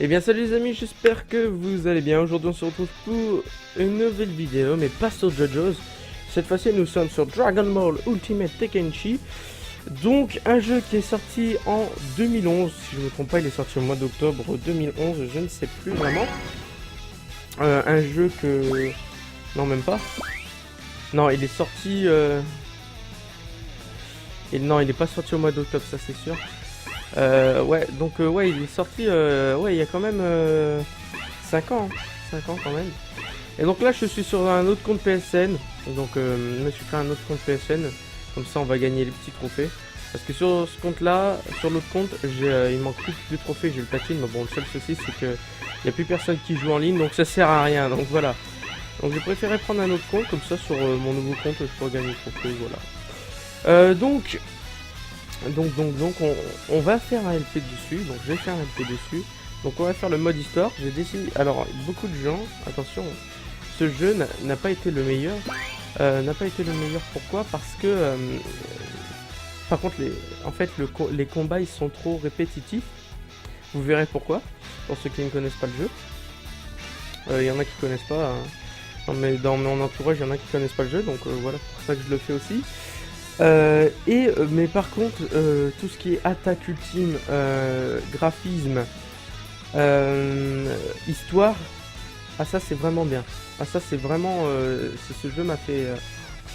Eh bien salut les amis, j'espère que vous allez bien. Aujourd'hui on se retrouve pour une nouvelle vidéo, mais pas sur JoJo's. Cette fois-ci nous sommes sur Dragon Ball Ultimate Tenkaichi. Donc un jeu qui est sorti en 2011, si je ne me trompe pas, il est sorti au mois d'octobre 2011, je ne sais plus vraiment. Un jeu que... Non, même pas. Non, il est sorti... Non, il n'est pas sorti au mois d'octobre, ça c'est sûr. Ouais, donc ouais, il est sorti ouais, il y a quand même 5 ans, hein. 5 ans quand même. Et donc là, je suis sur un autre compte PSN. Donc je me suis fait un autre compte PSN. Comme ça, on va gagner les petits trophées. Parce que sur ce compte-là, sur l'autre compte, il manque plus de trophées, j'ai le platine. Mais bon, le seul souci, c'est que il n'y a plus personne qui joue en ligne, donc ça sert à rien. Donc voilà. Donc j'ai préféré prendre un autre compte, comme ça sur mon nouveau compte, je pourrais gagner le trophée, voilà. Donc on va faire un LP dessus, donc je vais faire un LP dessus. Donc on va faire le mode histoire. J'ai décidé, alors beaucoup de gens, attention, ce jeu n'a pas été le meilleur. Pourquoi? Parce que par contre en fait les combats ils sont trop répétitifs. Vous verrez pourquoi, pour ceux qui ne connaissent pas le jeu. Il y en a qui connaissent pas, hein. Non, mais dans mon entourage il y en a qui connaissent pas le jeu, donc voilà, c'est pour ça que je le fais aussi. Mais par contre, tout ce qui est attaque ultime, graphisme, histoire, ah ça c'est vraiment bien. Ah ça c'est vraiment, ce jeu m'a fait,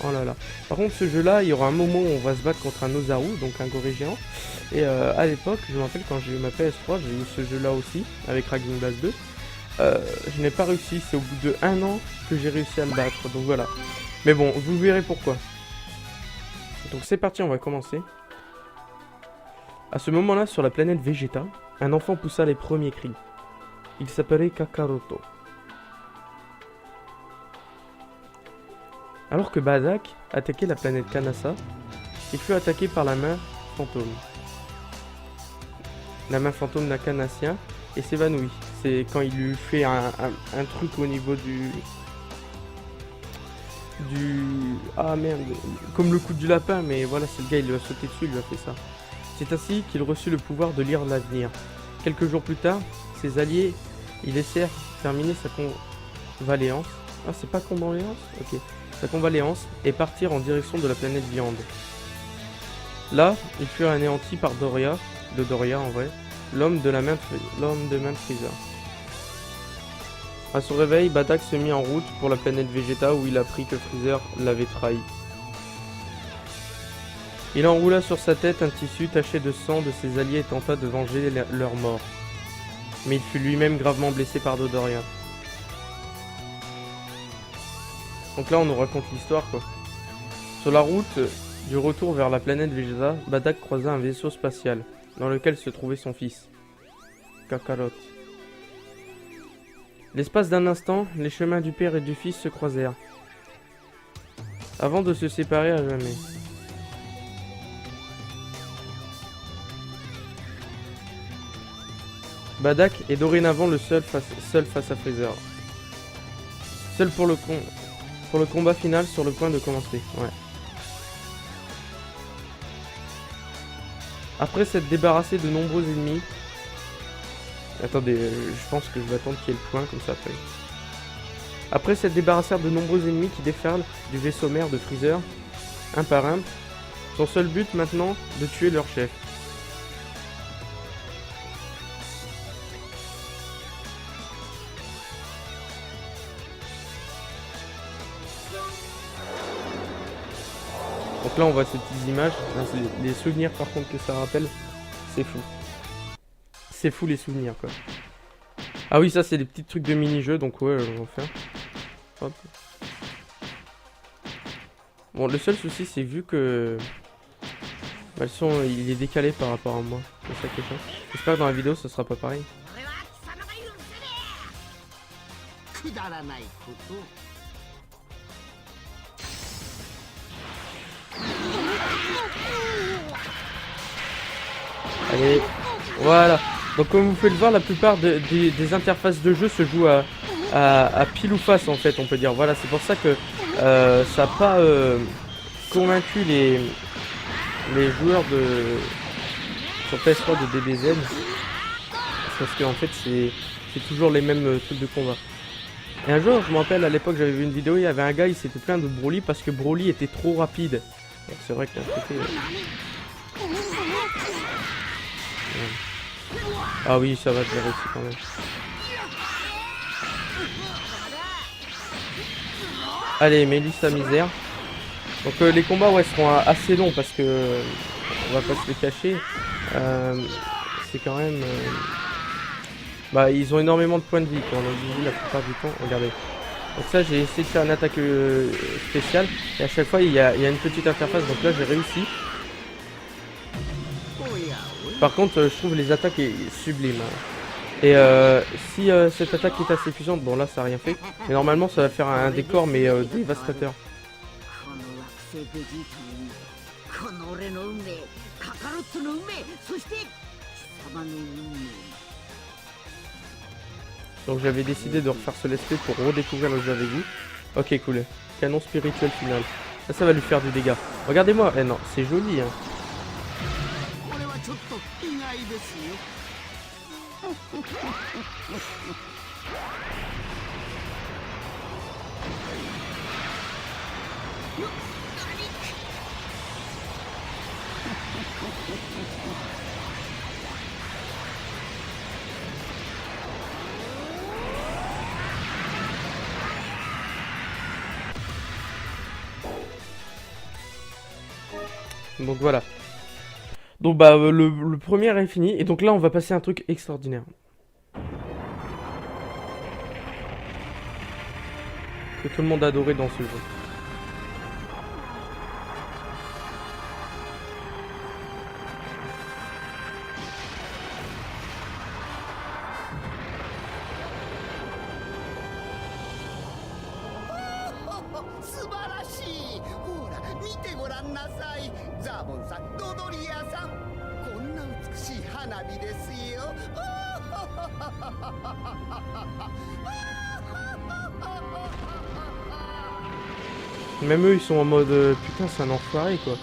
oh là là. Par contre ce jeu là, il y aura un moment où on va se battre contre un Ozaru, donc un gorille géant. Et à l'époque, je me rappelle quand j'ai eu ma PS3, j'ai eu ce jeu là aussi, avec Raging Blast 2. Je n'ai pas réussi, c'est au bout de 1 an que j'ai réussi à le battre, donc voilà. Mais bon, vous verrez pourquoi. Donc c'est parti, on va commencer. À ce moment-là, sur la planète Vegeta, un enfant poussa les premiers cris. Il s'appelait Kakaroto. Alors que Bardock attaquait la planète Kanassa, il fut attaqué par la main fantôme. La main fantôme d'un Kanassien et s'évanouit. C'est quand il lui fait un truc au niveau du... Ah merde, comme le coup du lapin, mais voilà, c'est le gars, il lui a sauté dessus, il lui a fait ça. C'est ainsi qu'il reçut le pouvoir de lire l'avenir. Quelques jours plus tard, ses alliés y laissèrent terminer sa convalescence. Ah, c'est pas convalescence? Ok. Sa convalescence et partirent en direction de la planète Viande. Là, ils furent anéantis par Doria, de Doria en vrai, l'homme de main de Freezer. À son réveil, Bardock se mit en route pour la planète Vegeta où il apprit que Freezer l'avait trahi. Il enroula sur sa tête un tissu taché de sang de ses alliés et tenta de venger leur mort. Mais il fut lui-même gravement blessé par Dodoria. Donc là on nous raconte l'histoire quoi. Sur la route du retour vers la planète Vegeta, Bardock croisa un vaisseau spatial dans lequel se trouvait son fils, Kakarot. L'espace d'un instant, les chemins du père et du fils se croisèrent, avant de se séparer à jamais. Bardock est dorénavant le seul face à Freezer. Seul pour le combat final sur le point de commencer. Ouais. Après s'être débarrassé de nombreux ennemis... Attendez, je pense que je vais attendre qu'il y ait le point comme ça après. Après s'être débarrassé de nombreux ennemis qui déferlent du vaisseau mère de Freezer, un par un, son seul but maintenant, de tuer leur chef. Donc là on voit ces petites images, les souvenirs par contre que ça rappelle, c'est fou. C'est fou les souvenirs quoi. Ah oui ça c'est des petits trucs de mini-jeux donc ouais on va faire. Hop. Bon le seul souci c'est vu que bah, le son il est décalé par rapport à moi. C'est ça qui est chiant. J'espère que dans la vidéo ça sera pas pareil. Allez, voilà. Donc comme vous pouvez le voir, la plupart des interfaces de jeu se jouent à pile ou face en fait, on peut dire. Voilà, c'est pour ça que ça n'a pas convaincu les joueurs sur PS3 de DBZ. parce que en fait c'est toujours les mêmes trucs de combat. Et un jour, je me rappelle à l'époque, j'avais vu une vidéo, il y avait un gars, il s'était plaint de Broly parce que Broly était trop rapide. C'est vrai que d'un côté. Ah oui, ça va, je l'ai réussi quand même. Allez, Mélisse la misère. Donc les combats ouais seront assez longs parce que on va pas se les cacher. C'est quand même. Bah ils ont énormément de points de vie quand on a dit la plupart du temps. Regardez. Donc ça j'ai essayé de faire une attaque spéciale et à chaque fois il y a une petite interface donc là j'ai réussi. Par contre je trouve les attaques sublimes. Et si cette attaque est assez puissante, bon là ça a rien fait, mais normalement ça va faire un décor mais dévastateur. Donc j'avais décidé de refaire ce let's play pour redécouvrir le jeu avec vous. Ok cool, canon spirituel final. Ça va lui faire du dégât. Regardez-moi, eh non, c'est joli hein. Donc voilà. Donc bah le premier est fini et donc là on va passer à un truc extraordinaire. Que tout le monde a adoré dans ce jeu. Même eux ils sont en mode putain c'est un enfoiré quoi.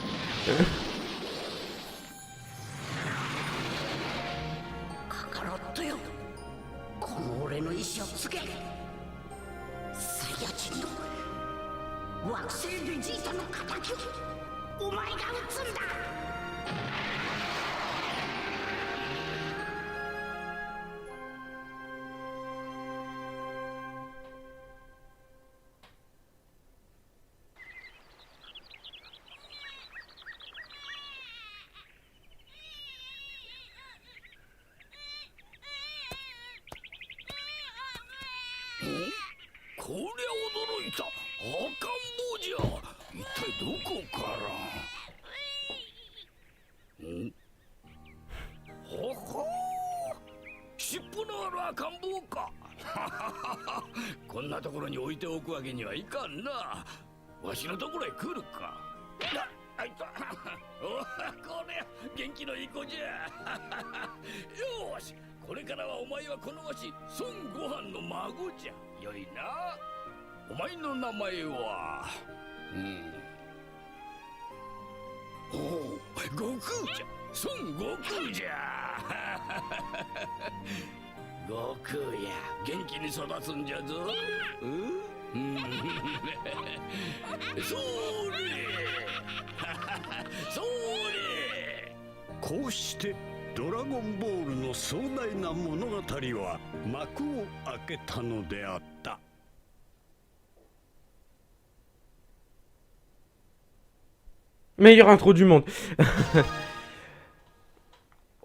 Meilleure intro du monde.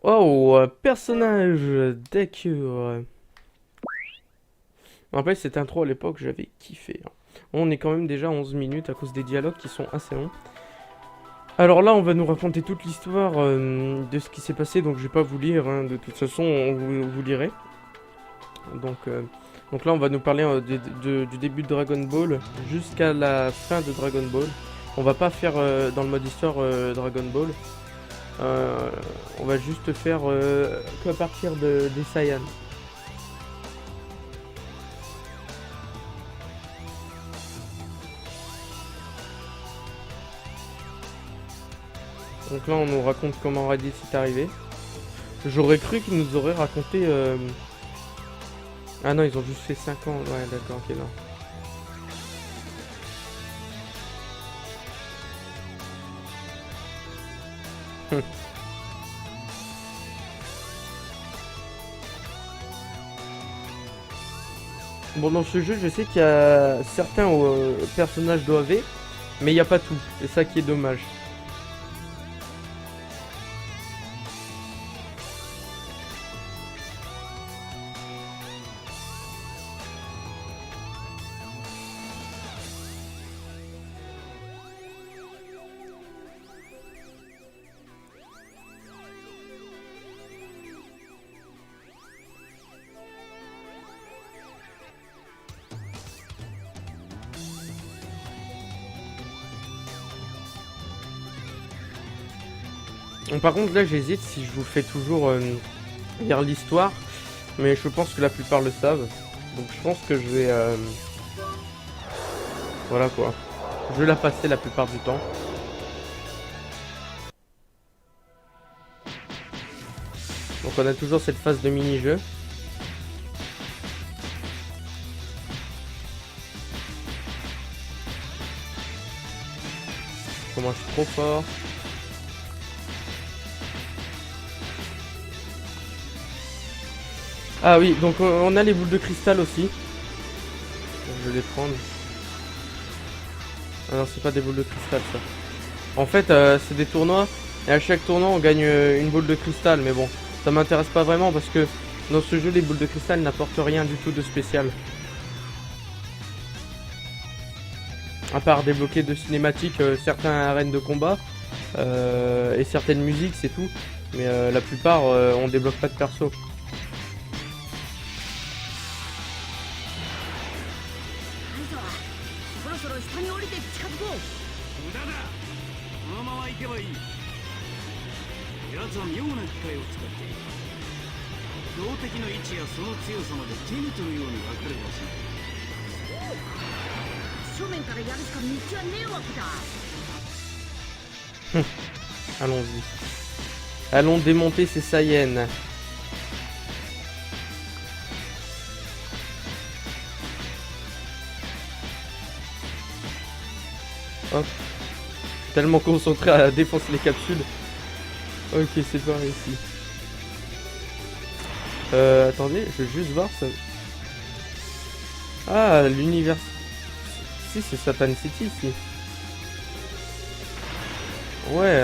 Oh, personnage d'accord. En fait, cette intro à l'époque, j'avais kiffé. On est quand même déjà à 11 minutes à cause des dialogues qui sont assez longs. Alors là, on va nous raconter toute l'histoire de ce qui s'est passé, donc je vais pas vous lire, hein, de toute façon, vous lirez. Donc là, on va nous parler du début de Dragon Ball jusqu'à la fin de Dragon Ball. On va pas faire dans le mode histoire Dragon Ball. On va juste faire qu'à partir des Saiyans. Donc là on nous raconte comment Raditz est arrivé. J'aurais cru qu'ils nous auraient raconté... Ah non, ils ont juste fait 5 ans. Ouais, d'accord, ok, non. Bon, dans ce jeu, je sais qu'il y a certains personnages d'OAV, mais il n'y a pas tout. C'est ça qui est dommage. Par contre, là, j'hésite si je vous fais toujours lire l'histoire, mais je pense que la plupart le savent. Donc, je pense que je vais... Voilà quoi. Je vais la passer la plupart du temps. Donc, on a toujours cette phase de mini-jeu. Comment je suis trop fort. Ah oui, donc on a les boules de cristal aussi. Je vais les prendre. Ah non, c'est pas des boules de cristal ça. En fait, c'est des tournois. Et à chaque tournoi, on gagne une boule de cristal. Mais bon, ça m'intéresse pas vraiment parce que dans ce jeu, les boules de cristal n'apportent rien du tout de spécial. À part débloquer de cinématiques certains arènes de combat et certaines musiques, c'est tout. Mais la plupart, on débloque pas de perso. Allons-y. Allons démonter ces Saiyans. Hop. Tellement concentré à défoncer les capsules. Ok, c'est pas ici. Attendez, je vais juste voir ça. Ah, l'univers. Si, c'est Satan City ici. Ouais,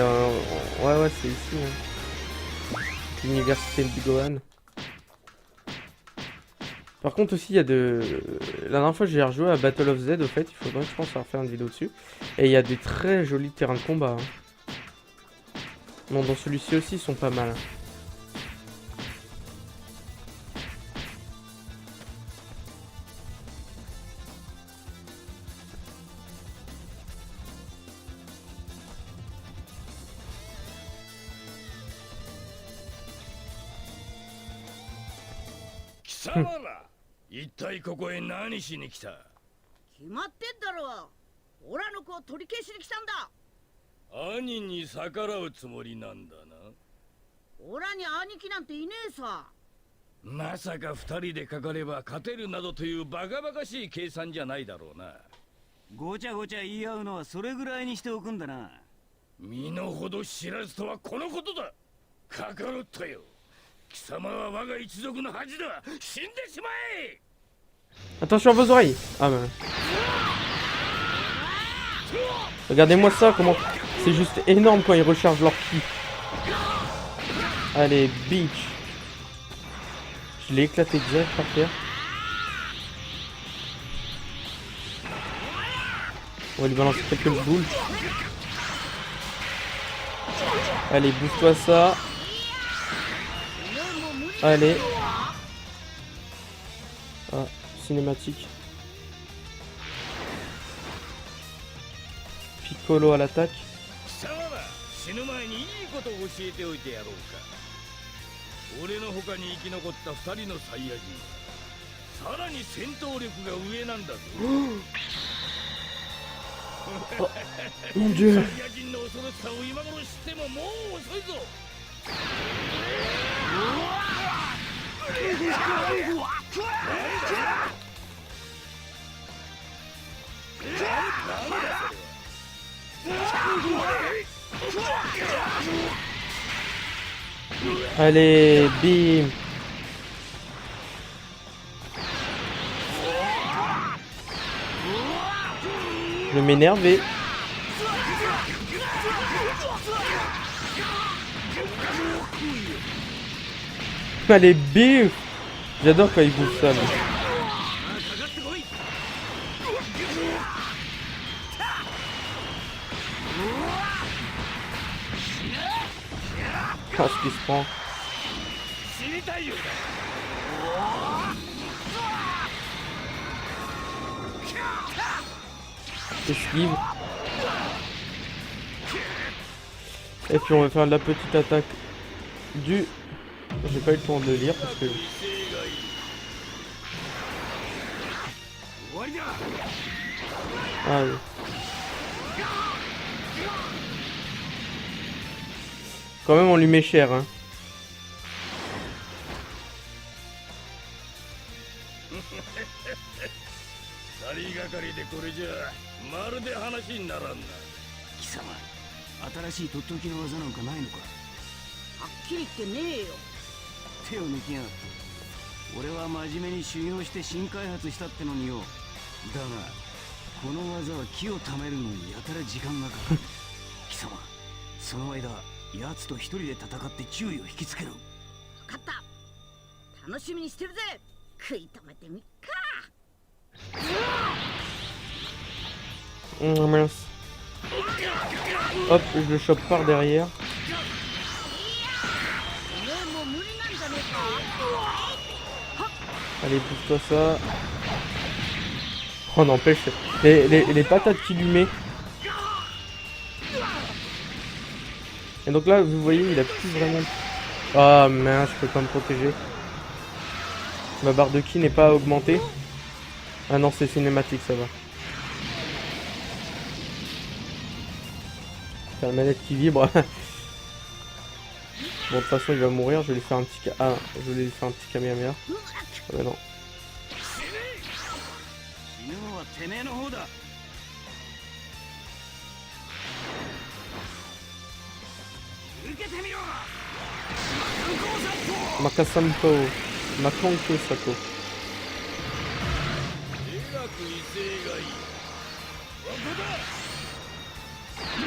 ouais, c'est ici. Hein. L'université de Gohan. Par contre aussi, il y a de... La dernière fois, j'ai rejoué à Battle of Z, au fait. Il faudrait, je pense, refaire une vidéo dessus. Et il y a des très jolis terrains de combat. Hein. Bon, dans celui-ci aussi, ils sont pas mal.まさか二人でかかれば勝てるなどというバカバカしい計算じゃないだろうな。ごちゃごちゃ言い合うのはそれぐらいにしておくんだな。身の程知らずとはこのことだ。カカロットよ。貴様は我が一族の恥だ。死んでしまえ。 Attention à vos oreilles. Ah ben. Regardez-moi ça, comment... C'est juste énorme quand ils rechargent leur ki. Allez, bitch. Je l'ai éclaté direct par terre. On va lui balancer quelques boules. Allez, bouffe-toi ça. Allez. Ah, cinématique. Piccolo à l'attaque. Oh, mon Dieu. Allez, bim. Je vais m'énerver. Allez, bim. J'adore quand il bouffe ça. Lui. Ah, ce qu'il se prend. Esquive. Et puis on va faire la petite attaque du... J'ai pas eu le temps de le lire parce que... Ah oui. Quand même on lui met cher hein. Oh mince. Hop, je le chope par derrière. Allez, pousse-toi ça. Oh n'empêche, les patates qu'il lui met. Et donc là, vous voyez, il a plus vraiment... Ah mince, je peux pas me protéger. Ma barre de ki n'est pas augmentée. Ah non, c'est cinématique, ça va. C'est la manette qui vibre. Bon, de toute façon, il va mourir. Je vais lui faire un petit... Ah, je vais lui faire un petit Kamehameha. Ah bah non. Makasampo. Makonko Sato.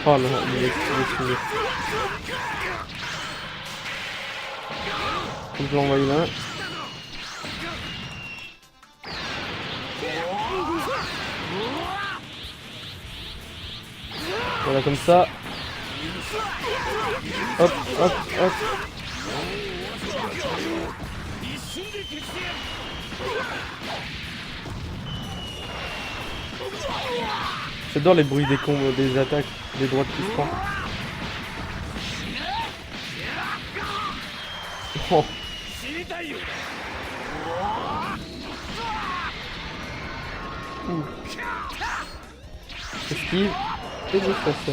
Oh non, il est fini. Faut que je l'envoie là. Voilà comme ça. Hop, hop, hop. J'adore les bruits des combos, des attaques, des droites qui se prend. Oh. Esquive et je fais ça.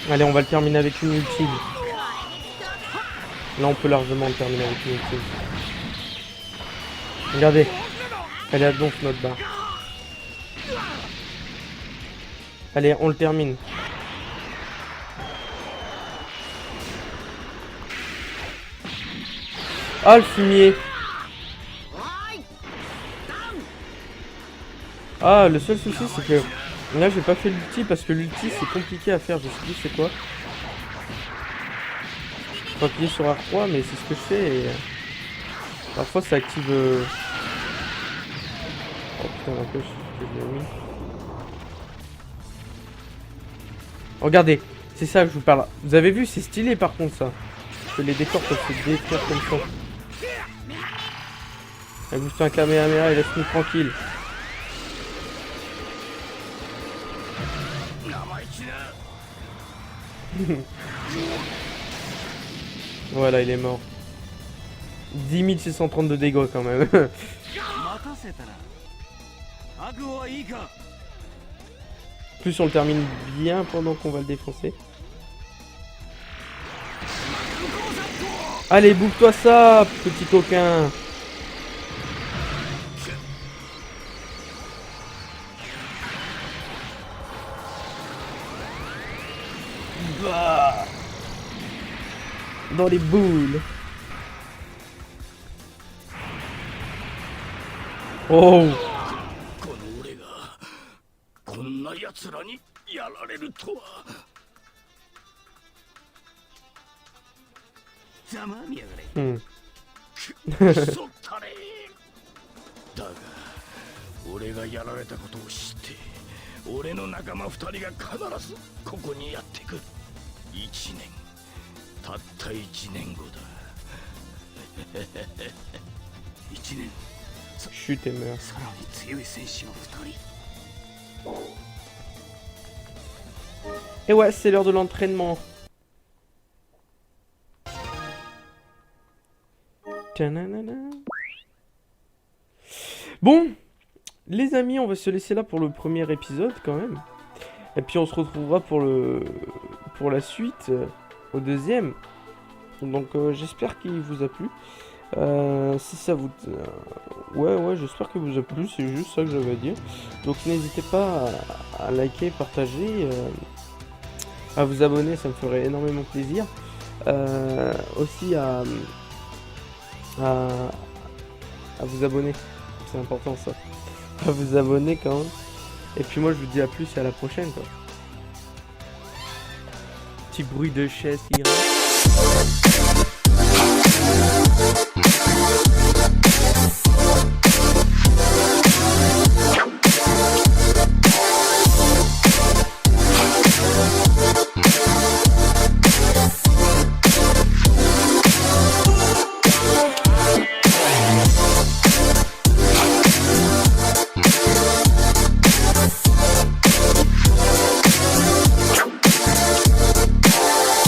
Allez, on va le terminer avec une ultime. Là, on peut largement le terminer avec une ultime. Regardez. Elle est à donf notre barre. Allez, on le termine. Ah, le fumier. Ah, le seul souci, c'est que là, j'ai pas fait l'ulti parce que l'ulti, c'est compliqué à faire. Je sais plus c'est quoi. Faut appuyer sur R3, mais c'est ce que je fais et parfois ça active. Oh putain, n'empêche que je l'ai mis. Regardez, c'est ça que je vous parle. Vous avez vu, c'est stylé par contre ça. Que les décors peuvent se détruire comme ça. Elle booste un Kamehameha et laisse-nous tranquille. Voilà, il est mort. 10 632 dégâts quand même. Plus on le termine bien pendant qu'on va le défoncer. Allez, bouffe-toi ça, petit coquin. Bah. Dans les boules. Oh. こんな奴らにやられるとは。ざまみやがれ。くそったれ。だが俺がやられたことを知って俺の仲間2人が必ずここにやってくる。1年たった1年後だ。1年 Chute et meurt. さらに強い戦士が2人。 Et ouais, c'est l'heure de l'entraînement. Bon, les amis, on va se laisser là pour le premier épisode quand même. Et puis on se retrouvera pour la suite, au deuxième. Donc j'espère qu'il vous a plu. Si ça vous... ouais, j'espère que vous a plu, c'est juste ça que j'avais à dire. Donc n'hésitez pas à liker, partager, à vous abonner, ça me ferait énormément plaisir. Aussi à vous abonner, c'est important ça. À vous abonner quand même. Et puis moi je vous dis à plus et à la prochaine quoi. Petit bruit de chaise qui rentre.